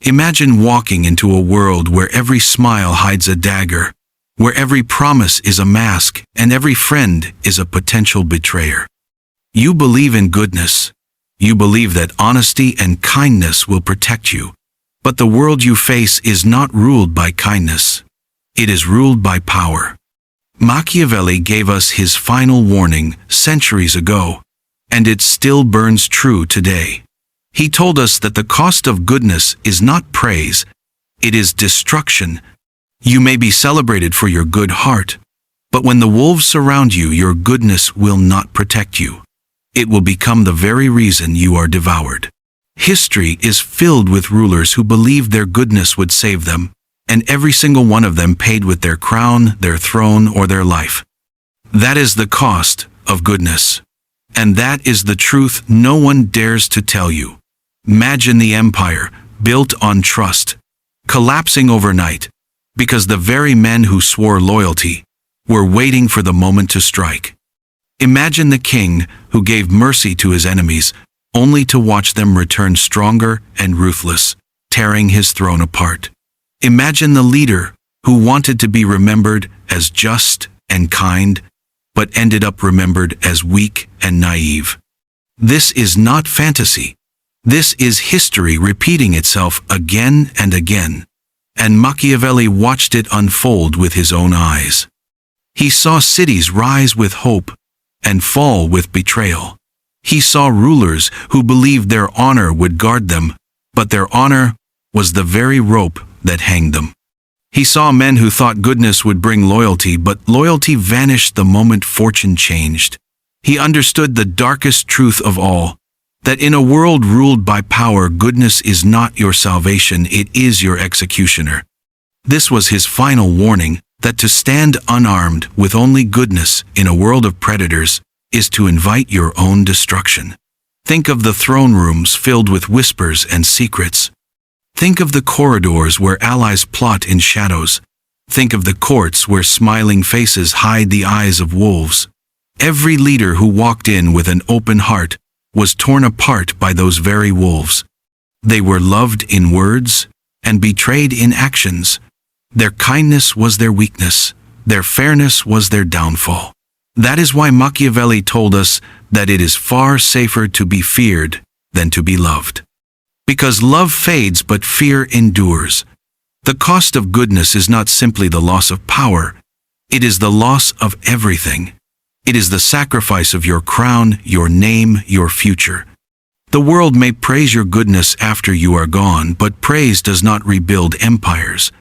Imagine walking into a world where every smile hides a dagger, where every promise is a mask, and every friend is a potential betrayer. You believe in goodness. You believe that honesty and kindness will protect you. But the world you face is not ruled by kindness. It is ruled by power. Machiavelli gave us his final warning centuries ago, and it still burns true today. He told us that the cost of goodness is not praise, it is destruction. You may be celebrated for your good heart, but when the wolves surround you, your goodness will not protect you. It will become the very reason you are devoured. History is filled with rulers who believed their goodness would save them, and every single one of them paid with their crown, their throne, or their life. That is the cost of goodness. And that is the truth no one dares to tell you. Imagine the empire, built on trust, collapsing overnight, because the very men who swore loyalty were waiting for the moment to strike. Imagine the king who gave mercy to his enemies, only to watch them return stronger and ruthless, tearing his throne apart. Imagine the leader who wanted to be remembered as just and kind, but ended up remembered as weak and naive. This is not fantasy. This is history repeating itself again and again. And Machiavelli watched it unfold with his own eyes. He saw cities rise with hope and fall with betrayal. He saw rulers who believed their honor would guard them, but their honor was the very rope that hanged them. He saw men who thought goodness would bring loyalty, but loyalty vanished the moment fortune changed. He understood the darkest truth of all, that in a world ruled by power, goodness is not your salvation, it is your executioner. This was his final warning, that to stand unarmed with only goodness in a world of predators is to invite your own destruction. Think of the throne rooms filled with whispers and secrets. Think of the corridors where allies plot in shadows. Think of the courts where smiling faces hide the eyes of wolves. Every leader who walked in with an open heart was torn apart by those very wolves. They were loved in words and betrayed in actions. Their kindness was their weakness. Their fairness was their downfall. That is why Machiavelli told us that it is far safer to be feared than to be loved. Because love fades but fear endures. The cost of goodness is not simply the loss of power. It is the loss of everything. It is the sacrifice of your crown, your name, your future. The world may praise your goodness after you are gone, but praise does not rebuild empires.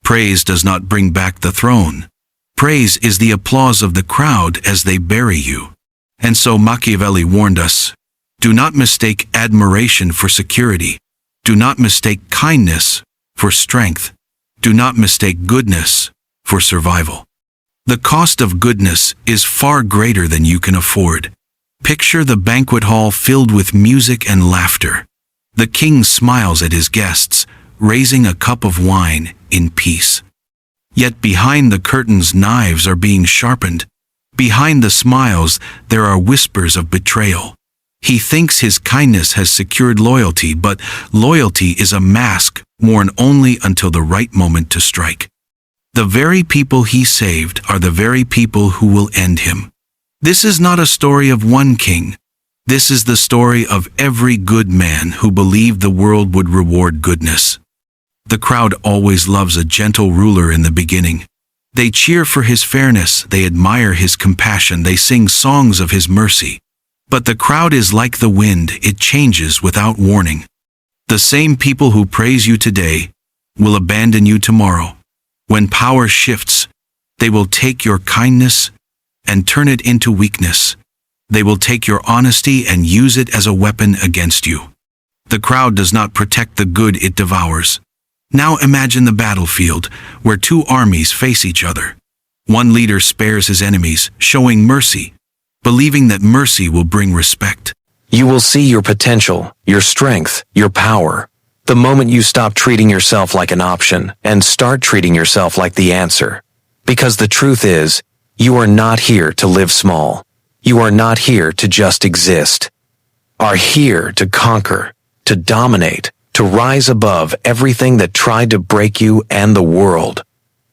Praise does not bring back the throne. Praise is the applause of the crowd as they bury you. And so Machiavelli warned us, do not mistake admiration for security. Do not mistake kindness for strength. Do not mistake goodness for survival. The cost of goodness is far greater than you can afford. Picture the banquet hall filled with music and laughter. The king smiles at his guests, raising a cup of wine in peace. Yet behind the curtains, knives are being sharpened. Behind the smiles, there are whispers of betrayal. He thinks his kindness has secured loyalty, but loyalty is a mask worn only until the right moment to strike. The very people he saved are the very people who will end him. This is not a story of one king. This is the story of every good man who believed the world would reward goodness. The crowd always loves a gentle ruler in the beginning. They cheer for his fairness, they admire his compassion, they sing songs of his mercy. But the crowd is like the wind, it changes without warning. The same people who praise you today will abandon you tomorrow. When power shifts, they will take your kindness and turn it into weakness. They will take your honesty and use it as a weapon against you. The crowd does not protect the good, it devours. Now imagine the battlefield, where two armies face each other. One leader spares his enemies, showing mercy, believing that mercy will bring respect. You will see your potential, your strength, your power, the moment you stop treating yourself like an option and start treating yourself like the answer. Because the truth is, you are not here to live small. You are not here to just exist. You are here to conquer, to dominate, to rise above everything that tried to break you, and the world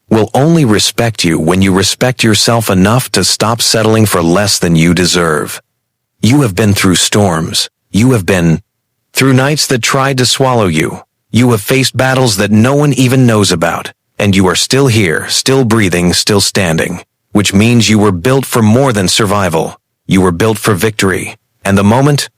will only respect you when you respect yourself enough to stop settling for less than you deserve. You have been through storms. You have been through nights that tried to swallow you. You have faced battles that no one even knows about, and you are still here, still breathing, still standing, which means you were built for more than survival. You were built for victory. And the moment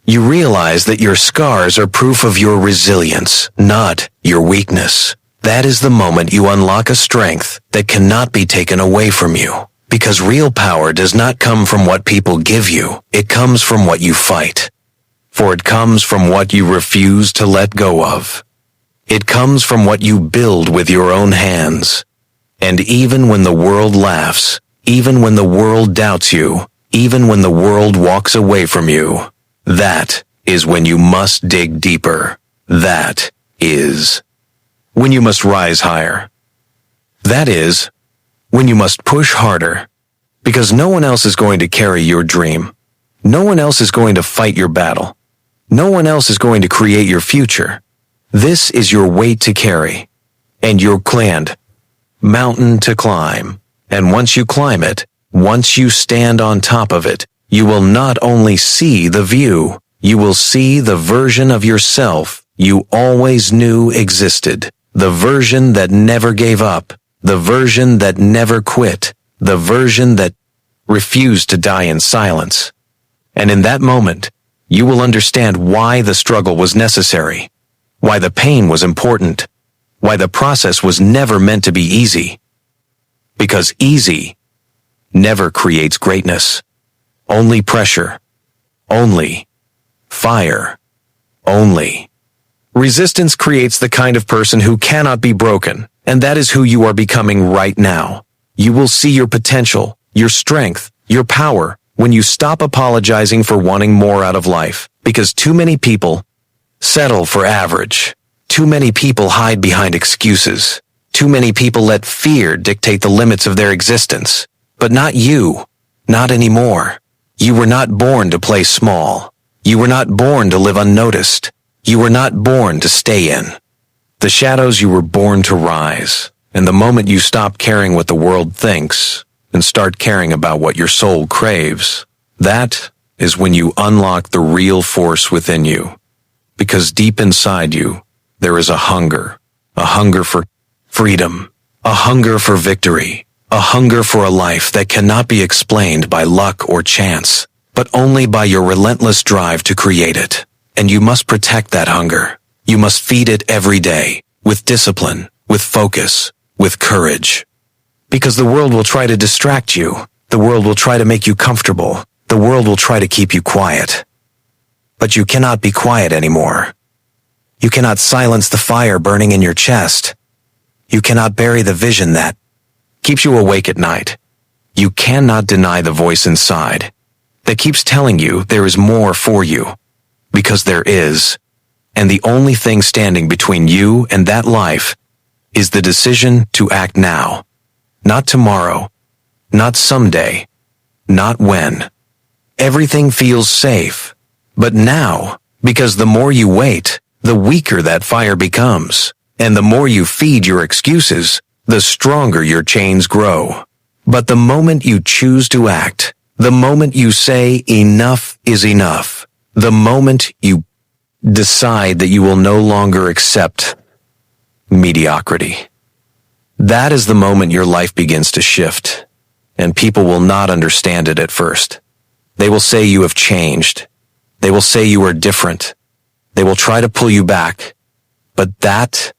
you realize that your scars are proof of your resilience, not your weakness, that is the moment you unlock a strength that cannot be taken away from you. Because real power does not come from what people give you. It comes from what you fight. For it comes from what you refuse to let go of. It comes from what you build with your own hands. And even when the world laughs, even when the world doubts you, even when the world walks away from you, that is when you must dig deeper. That is when you must rise higher. That is when you must push harder. Because no one else is going to carry your dream. No one else is going to fight your battle. No one else is going to create your future. This is your weight to carry, and your planned mountain to climb. And once you climb it, once you stand on top of it, you will not only see the view, you will see the version of yourself you always knew existed. The version that never gave up. The version that never quit. The version that refused to die in silence. And in that moment, you will understand why the struggle was necessary, why the pain was important, why the process was never meant to be easy. Because easy never creates greatness. Only pressure. Only fire. Only resistance creates the kind of person who cannot be broken, and that is who you are becoming right now. You will see your potential, your strength, your power, when you stop apologizing for wanting more out of life, because too many people settle for average. Too many people hide behind excuses. Too many people let fear dictate the limits of their existence. But not you. Not anymore. You were not born to play small. You were not born to live unnoticed. You were not born to stay in the shadows. You were born to rise. And the moment you stop caring what the world thinks and start caring about what your soul craves, that is when you unlock the real force within you. Because deep inside you, there is a hunger for freedom, a hunger for victory, a hunger for a life that cannot be explained by luck or chance, but only by your relentless drive to create it. And you must protect that hunger. You must feed it every day, with discipline, with focus, with courage. Because the world will try to distract you. The world will try to make you comfortable. The world will try to keep you quiet. But you cannot be quiet anymore. You cannot silence the fire burning in your chest. You cannot bury the vision that keeps you awake at night. You cannot deny the voice inside that keeps telling you there is more for you. Because there is. And the only thing standing between you and that life is the decision to act now. Not tomorrow. Not someday. Not when. Everything feels safe. But now, because the more you wait, the weaker that fire becomes. And the more you feed your excuses, the stronger your chains grow. But the moment you choose to act, the moment you say enough is enough, the moment you decide that you will no longer accept mediocrity, that is the moment your life begins to shift, and people will not understand it at first. They will say you have changed. They will say you are different. They will try to pull you back. But that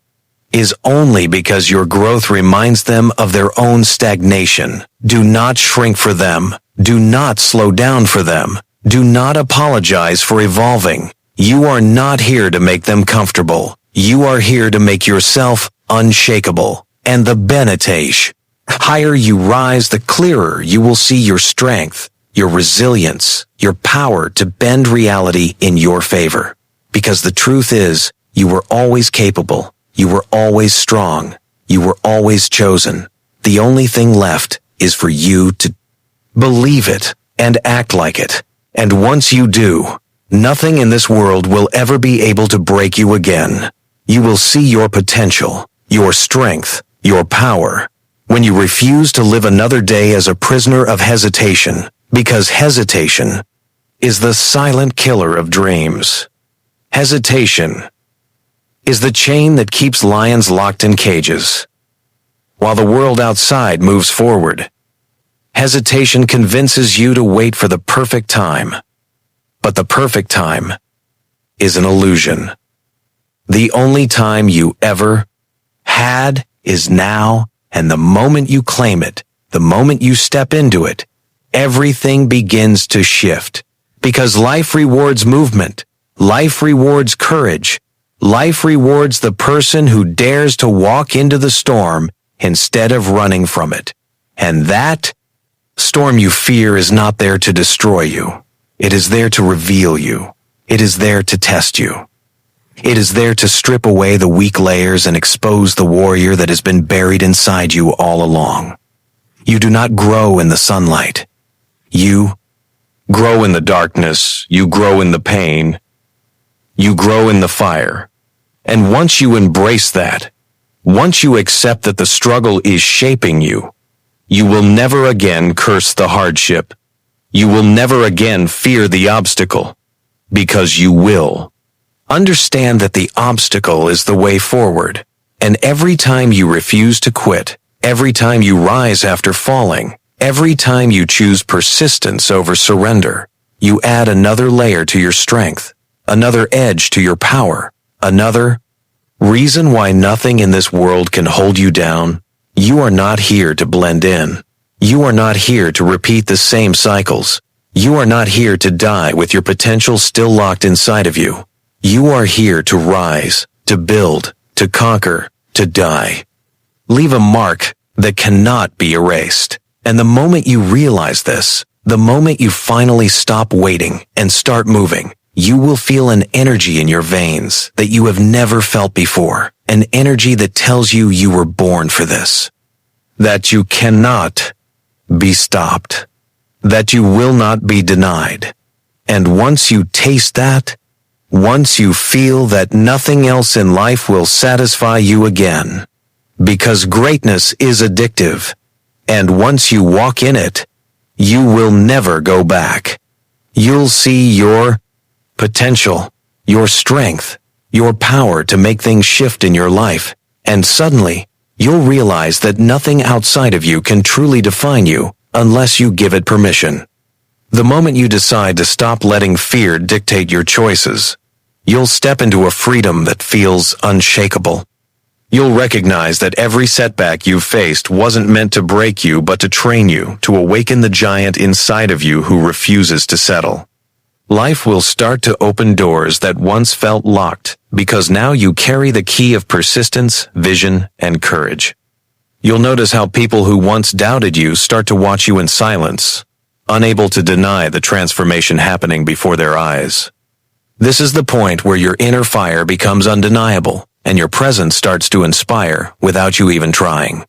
is only because your growth reminds them of their own stagnation. Do not shrink for them. Do not slow down for them. Do not apologize for evolving. You are not here to make them comfortable. You are here to make yourself unshakable. And the benetage higher you rise, the clearer you will see your strength, your resilience, your power to bend reality in your favor. Because the truth is, you were always capable. You were always strong. You were always chosen. The only thing left is for you to believe it and act like it. And once you do, Nothing in this world will ever be able to break you again. You will see your potential, your strength, your power, when you refuse to live another day as a prisoner of hesitation, because hesitation is the silent killer of dreams. Hesitation is the chain that keeps lions locked in cages, while the world outside moves forward. Hesitation convinces you to wait for the perfect time, but the perfect time is an illusion. The only time you ever had is now, and the moment you claim it, the moment you step into it, everything begins to shift. Because life rewards movement, life rewards courage, life rewards the person who dares to walk into the storm instead of running from it. And that storm you fear is not there to destroy you. It is there to reveal you. It is there to test you. It is there to strip away the weak layers and expose the warrior that has been buried inside you all along. You do not grow in the sunlight. You grow in the darkness. You grow in the pain. You grow in the fire. And once you embrace that, once you accept that the struggle is shaping you, you will never again curse the hardship. You will never again fear the obstacle, because you will understand that the obstacle is the way forward. And every time you refuse to quit, every time you rise after falling, every time you choose persistence over surrender, you add another layer to your strength, another edge to your power, another reason why nothing in this world can hold you down. You are not here to blend in. You are not here to repeat the same cycles. You are not here to die with your potential still locked inside of you. You are here to rise, to build, to conquer, to die. Leave a mark that cannot be erased. And the moment you realize this, the moment you finally stop waiting and start moving, you will feel an energy in your veins that you have never felt before. An energy that tells you you were born for this. That you cannot be stopped. That you will not be denied. And once you taste that, once you feel that nothing else in life will satisfy you again, because greatness is addictive, and once you walk in it, you will never go back. You'll see your potential, your strength, your power to make things shift in your life, and suddenly, you'll realize that nothing outside of you can truly define you unless you give it permission. The moment you decide to stop letting fear dictate your choices, you'll step into a freedom that feels unshakable. You'll recognize that every setback you've faced wasn't meant to break you but to train you, to awaken the giant inside of you who refuses to settle. Life will start to open doors that once felt locked because now you carry the key of persistence, vision, and courage. You'll notice how people who once doubted you start to watch you in silence, unable to deny the transformation happening before their eyes. This is the point where your inner fire becomes undeniable and your presence starts to inspire without you even trying.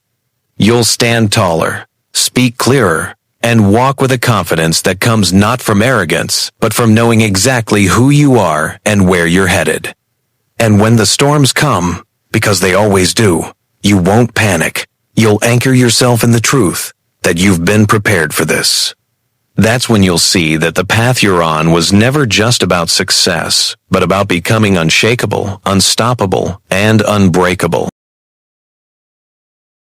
You'll stand taller, speak clearer, and walk with a confidence that comes not from arrogance, but from knowing exactly who you are and where you're headed. And when the storms come, because they always do, you won't panic. You'll anchor yourself in the truth that you've been prepared for this. That's when you'll see that the path you're on was never just about success, but about becoming unshakable, unstoppable, and unbreakable.